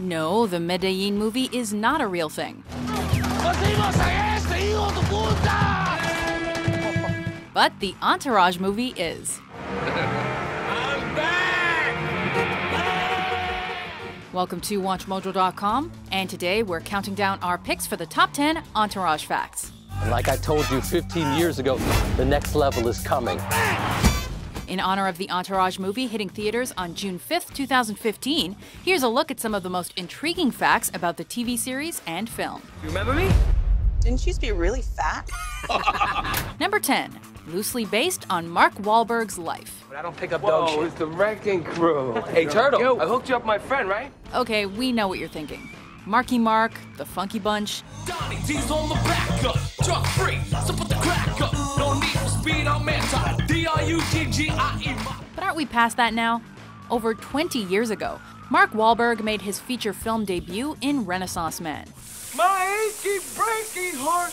No, the Medellin movie is not a real thing. But the Entourage movie is. I'm back! Welcome to WatchMojo.com, and today we're counting down our picks for the top 10 Entourage facts. And like I told you 15 years ago, the next level is coming. In honor of the Entourage movie hitting theaters on June 5th, 2015, here's a look at some of the most intriguing facts about the TV series and film. You remember me? Didn't you used to be really fat? Number 10, loosely based on Mark Wahlberg's life. But I don't pick up dog shit. It's the Wrecking Crew. Hey, Turtle, Yo. I hooked you up with my friend, right? Okay, we know what you're thinking. Marky Mark, the Funky Bunch. Donnie D's on the back up, drug free, so put the crack up. No need for speed, I'm anti. D-R-U-G-G-I-E. But aren't we past that now? Over 20 years ago, Mark Wahlberg made his feature film debut in Renaissance Man. My achy, breaky heart,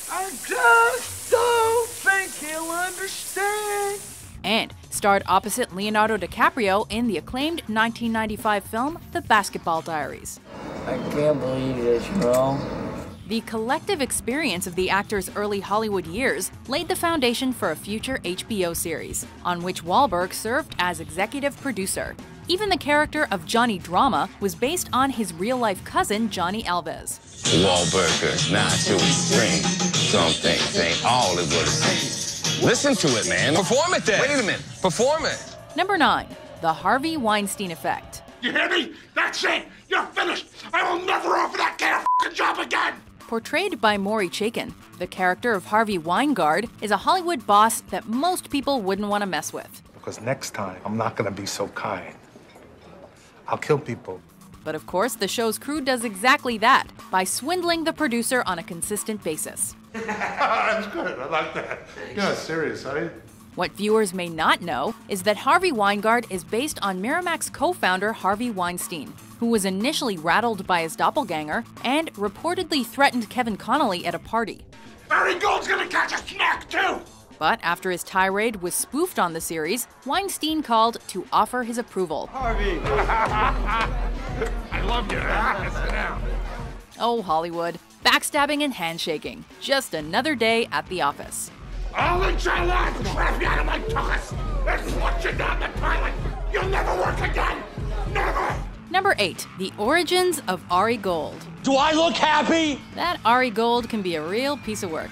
I just don't think he'll understand. And starred opposite Leonardo DiCaprio in the acclaimed 1995 film The Basketball Diaries. I can't believe this, bro. The collective experience of the actor's early Hollywood years laid the foundation for a future HBO series, on which Wahlberg served as executive producer. Even the character of Johnny Drama was based on his real-life cousin, Johnny Alves. Wahlburger, not to extreme. Some things ain't all as what it seems. Listen to it, man. Perform it then. Wait a minute. Perform it. Number 9. The Harvey Weinstein Effect. You hear me? That's it! You're finished! I will never offer that kid a job again! Portrayed by Maury Chaykin, the character of Harvey Weingarten is a Hollywood boss that most people wouldn't want to mess with. Because next time, I'm not gonna be so kind. I'll kill people. But of course, the show's crew does exactly that by swindling the producer on a consistent basis. That's good, I like that. Yeah, serious, eh? What viewers may not know is that Harvey Weingarten is based on Miramax co-founder Harvey Weinstein, who was initially rattled by his doppelganger and reportedly threatened Kevin Connolly at a party. Barry Gold's gonna catch a snack too! But after his tirade was spoofed on the series, Weinstein called to offer his approval. Harvey! I love you. Sit down. Oh, Hollywood. Backstabbing and handshaking. Just another day at the office. I'll eat your life and trap you out of my tuchus and flush you down the toilet. You'll never work again. Never. Number 8. The origins of Ari Gold. Do I look happy? That Ari Gold can be a real piece of work.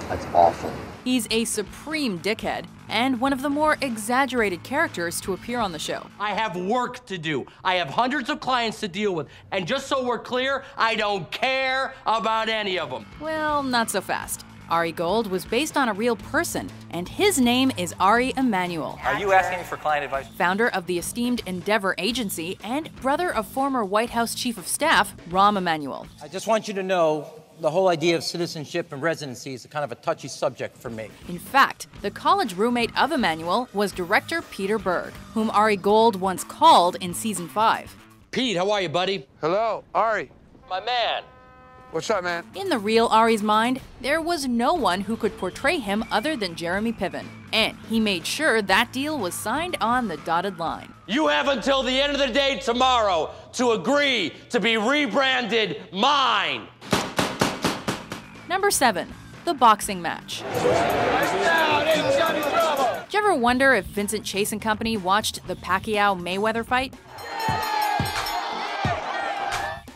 That's awful. He's a supreme dickhead and one of the more exaggerated characters to appear on the show. I have work to do. I have hundreds of clients to deal with. And just so we're clear, I don't care about any of them. Well, not so fast. Ari Gold was based on a real person, and his name is Ari Emanuel. Are you asking for client advice? Founder of the esteemed Endeavor Agency and brother of former White House Chief of Staff, Rahm Emanuel. I just want you to know the whole idea of citizenship and residency is a kind of a touchy subject for me. In fact, the college roommate of Emanuel was director Peter Berg, whom Ari Gold once called in season 5. Pete, how are you, buddy? Hello, Ari. My man. What's up, man? In the real Ari's mind, there was no one who could portray him other than Jeremy Piven, and he made sure that deal was signed on the dotted line. You have until the end of the day tomorrow to agree to be rebranded mine. Number 7. The boxing match. Did you ever wonder if Vincent Chase and company watched the Pacquiao-Mayweather fight?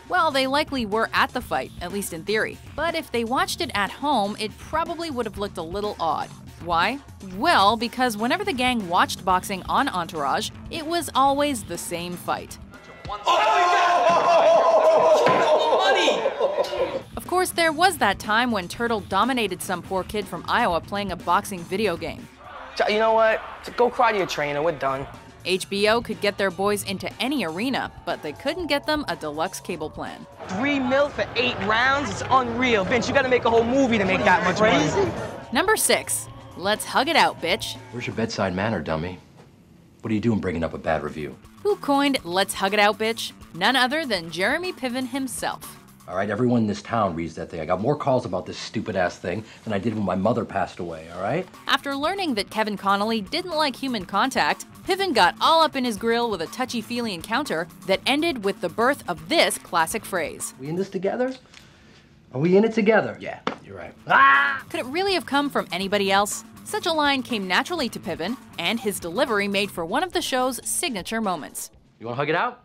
Well, they likely were at the fight, at least in theory. But if they watched it at home, it probably would have looked a little odd. Why? Well, because whenever the gang watched boxing on Entourage, it was always the same fight. Of course, there was that time when Turtle dominated some poor kid from Iowa playing a boxing video game. You know what? Go cry to your trainer. We're done. HBO could get their boys into any arena, but they couldn't get them a deluxe cable plan. $3 million for 8 rounds? It's unreal. Vince, you gotta make a whole movie to make that much money. Number 6. Let's hug it out, bitch. Where's your bedside manner, dummy? What are you doing bringing up a bad review? Who coined Let's Hug It Out, bitch? None other than Jeremy Piven himself. All right, everyone in this town reads that thing. I got more calls about this stupid-ass thing than I did when my mother passed away, all right? After learning that Kevin Connolly didn't like human contact, Piven got all up in his grill with a touchy-feely encounter that ended with the birth of this classic phrase. We in this together? Are we in it together? Yeah, you're right. Could it really have come from anybody else? Such a line came naturally to Piven, and his delivery made for one of the show's signature moments. You wanna hug it out?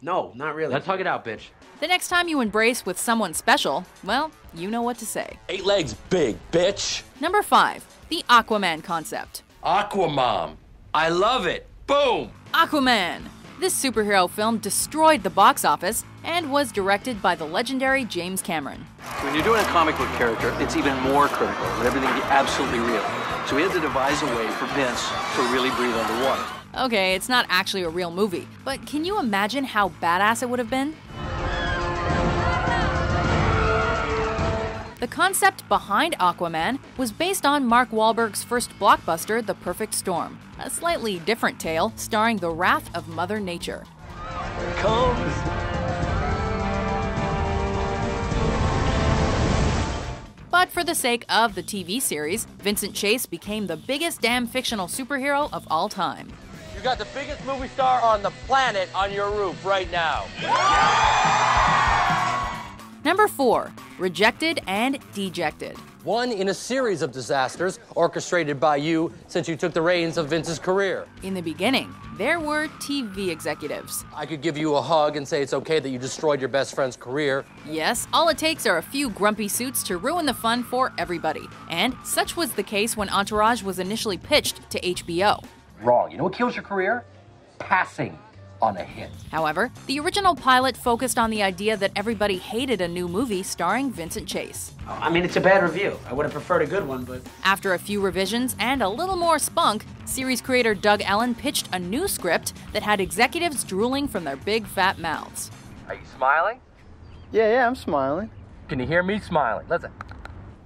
No, not really. Let's hug it out, bitch. The next time you embrace with someone special, well, you know what to say. 8 legs big, bitch. Number 5, the Aquaman concept. Aquamom. I love it. Boom! Aquaman! This superhero film destroyed the box office and was directed by the legendary James Cameron. When you're doing a comic book character, it's even more critical that everything be absolutely real. So we had to devise a way for Vince to really breathe underwater. Okay, it's not actually a real movie, but can you imagine how badass it would have been? The concept behind Aquaman was based on Mark Wahlberg's first blockbuster, The Perfect Storm, a slightly different tale starring the wrath of Mother Nature. Here it comes. But for the sake of the TV series, Vincent Chase became the biggest damn fictional superhero of all time. You got the biggest movie star on the planet on your roof right now. Number 4, Rejected and Dejected. One in a series of disasters orchestrated by you since you took the reins of Vince's career. In the beginning, there were TV executives. I could give you a hug and say it's okay that you destroyed your best friend's career. Yes, all it takes are a few grumpy suits to ruin the fun for everybody. And such was the case when Entourage was initially pitched to HBO. Wrong. You know what kills your career? Passing on a hit. However, the original pilot focused on the idea that everybody hated a new movie starring Vincent Chase. I mean, it's a bad review. I would have preferred a good one, but... After a few revisions and a little more spunk, series creator Doug Ellen pitched a new script that had executives drooling from their big fat mouths. Are you smiling? Yeah, I'm smiling. Can you hear me smiling? Listen.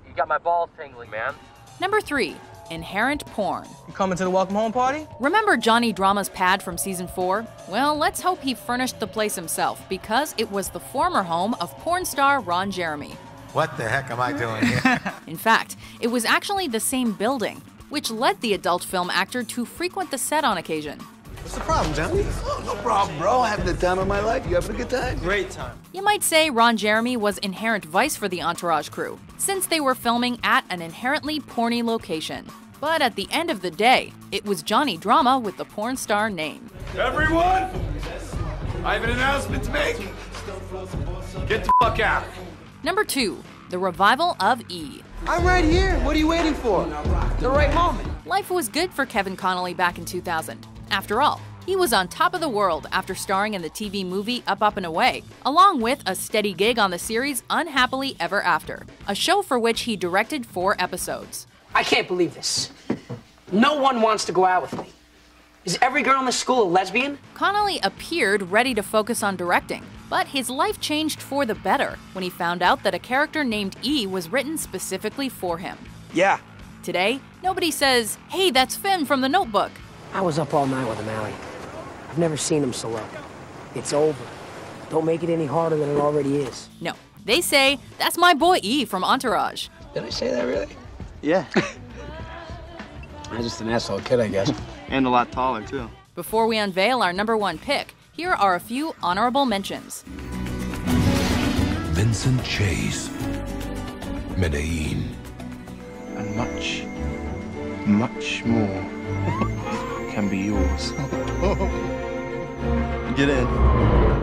You got my balls tingling, man. Number 3, Inherent Porn. You coming to the welcome home party? Remember Johnny Drama's pad from season 4? Well, let's hope he furnished the place himself, because it was the former home of porn star Ron Jeremy. What the heck am I doing here? In fact, it was actually the same building, which led the adult film actor to frequent the set on occasion. What's the problem, Johnny? Oh, no problem, bro. Having the time of my life. You having a good time? Great time. You might say Ron Jeremy was inherent vice for the Entourage crew, since they were filming at an inherently porny location. But at the end of the day, it was Johnny Drama with the porn star name. Everyone, I have an announcement to make. Get the fuck out. Number 2, the revival of E! I'm right here. What are you waiting for? The right moment. Life was good for Kevin Connolly back in 2000. After all, he was on top of the world after starring in the TV movie Up, Up and Away, along with a steady gig on the series Unhappily Ever After, a show for which he directed 4 episodes. I can't believe this. No one wants to go out with me. Is every girl in the school a lesbian? Connolly appeared ready to focus on directing, but his life changed for the better when he found out that a character named E was written specifically for him. Yeah. Today, nobody says, "Hey, that's Finn from The Notebook." I was up all night with him, Allie. I've never seen him so up. It's over. Don't make it any harder than it already is. No, they say, "That's my boy E from Entourage." Did I say that really? Yeah. I'm just an asshole kid, I guess. And a lot taller, too. Before we unveil our number 1 pick, here are a few honorable mentions. Vincent Chase, Medellin. And much, much more can be yours. Get in.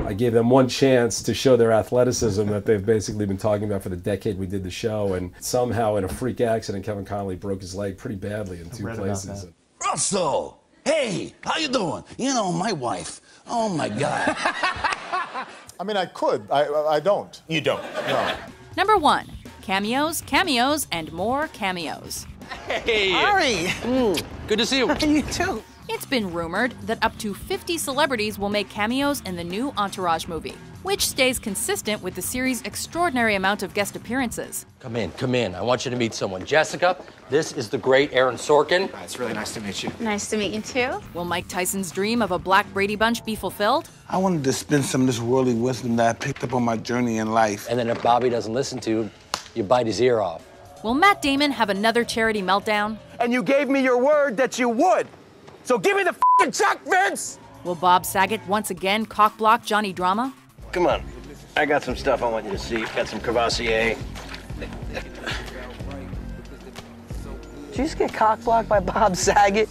I gave them one chance to show their athleticism that they've basically been talking about for the decade we did the show, and somehow in a freak accident, Kevin Connolly broke his leg pretty badly in 2 places. Russell, hey, how you doing? You know, my wife. Oh my God. I mean, I could. I don't. You don't? No. Number 1, cameos, cameos, and more cameos. Hey! Ari! Good to see you. You too. It's been rumored that up to 50 celebrities will make cameos in the new Entourage movie, which stays consistent with the series' extraordinary amount of guest appearances. Come in. I want you to meet someone. Jessica, this is the great Aaron Sorkin. It's really nice to meet you. Nice to meet you too. Will Mike Tyson's dream of a Black Brady Bunch be fulfilled? I wanted to spend some of this worldly wisdom that I picked up on my journey in life. And then if Bobby doesn't listen to you, you bite his ear off. Will Matt Damon have another charity meltdown? And you gave me your word that you would. So give me the f***ing Chuck, Vince! Will Bob Saget once again cockblock Johnny Drama? Come on. I got some stuff I want you to see. Got some Crevassier. Did you just get cockblocked by Bob Saget?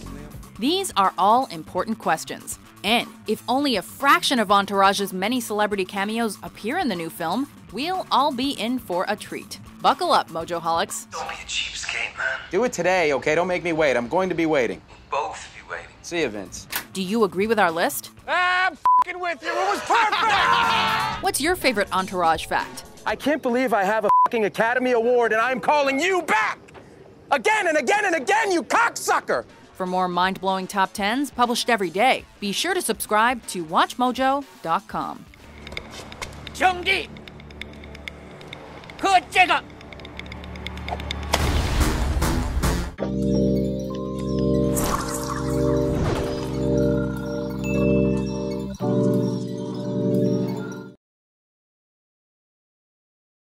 These are all important questions. And if only a fraction of Entourage's many celebrity cameos appear in the new film, we'll all be in for a treat. Buckle up, Mojoholics. Don't be a cheapskate, man. Do it today, okay? Don't make me wait. I'm going to be waiting. Both be waiting. See you, Vince. Do you agree with our list? I'm f***ing with you. It was perfect. What's your favorite Entourage fact? I can't believe I have a f***ing Academy Award and I'm calling you back. Again and again and again, you cocksucker. For more mind-blowing top 10s published every day, be sure to subscribe to WatchMojo.com. 兄弟，喝这个。